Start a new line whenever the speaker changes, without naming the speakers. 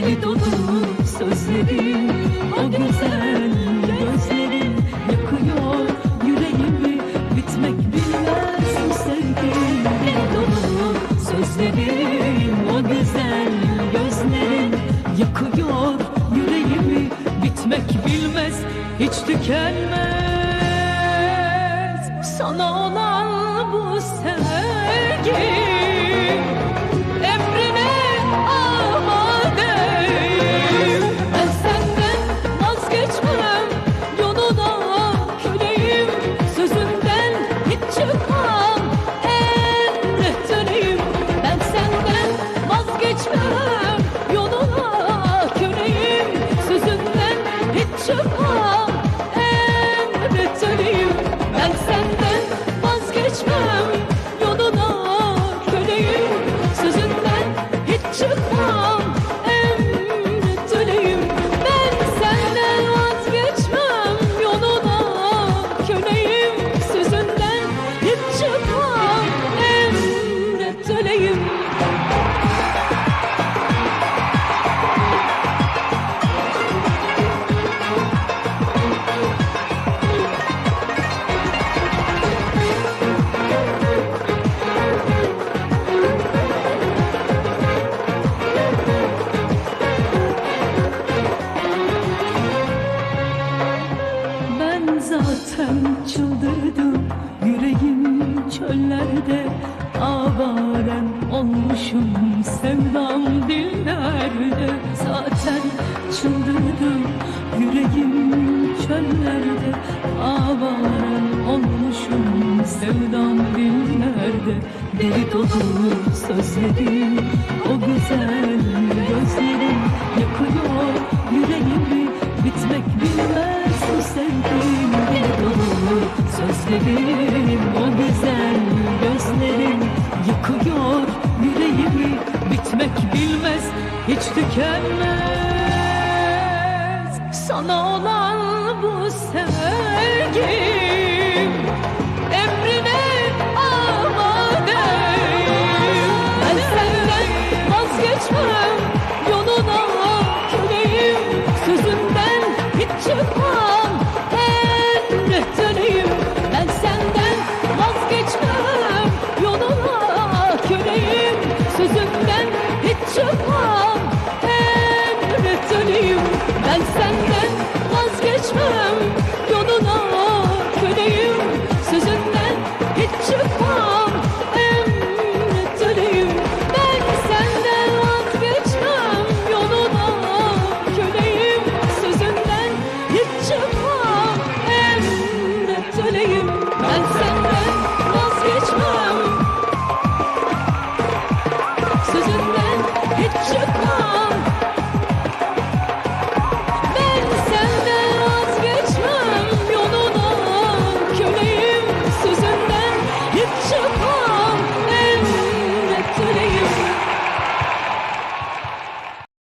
deli dolu sözlerin, o güzel gözlerin yakıyor yüreğimi, bitmek bilmez bu sevgin. Deli dolu sözlerin, o güzel gözlerin yakıyor yüreğimi, bitmek bilmez, hiç tükenmez. Sana olan bu sevgi emrine amadeyim. Ben senden vazgeçmem, yoluna köleyim. Sözünden hiç çıkmam, emretteneyim. Ben senden vazgeçmem, yoluna köleyim. Sözünden hiç çıkmam, emretteneyim. Ben senden vazgeçmem, yoluna köleyim. Sözünden hiç çıkmam, emretteneyim. Ben senden vazgeçmem, yoluna köleyim. Sözünden hiç çıkmam, emretteneyim. Zaten çıldırdım, yüreğim çöllerde, avaren olmuşum, sevdam dillerde. Zaten çıldırdım, yüreğim çöllerde, avaren olmuşum, sevdam dillerde. Deli dolu sözlerin, o güzel gözlerin yakıyor yüreğimi, bitmek bilmez bu sevgin. Deli dolu sözlerin, o güzel gözlerin yakıyor yüreğimi, bitmek bilmez, hiç tükenmez. Sana olan bu sevgim emrine amadeyim. Ben senden vazgeçmem, yoluna köleyim. Sözünden hiç çıkmam, emretteneyim. Ben senden vazgeçmem, yoluna köleyim. Sözünden hiç çıkmam, emretteneyim. Ben senden vazgeçmem, yoluna köleyim. Sözünden hiç çıkmam, emretteneyim. Ben senden vazgeçmem, yoluna köleyim. Sözünden hiç çıkmam, emretteneyim. Ben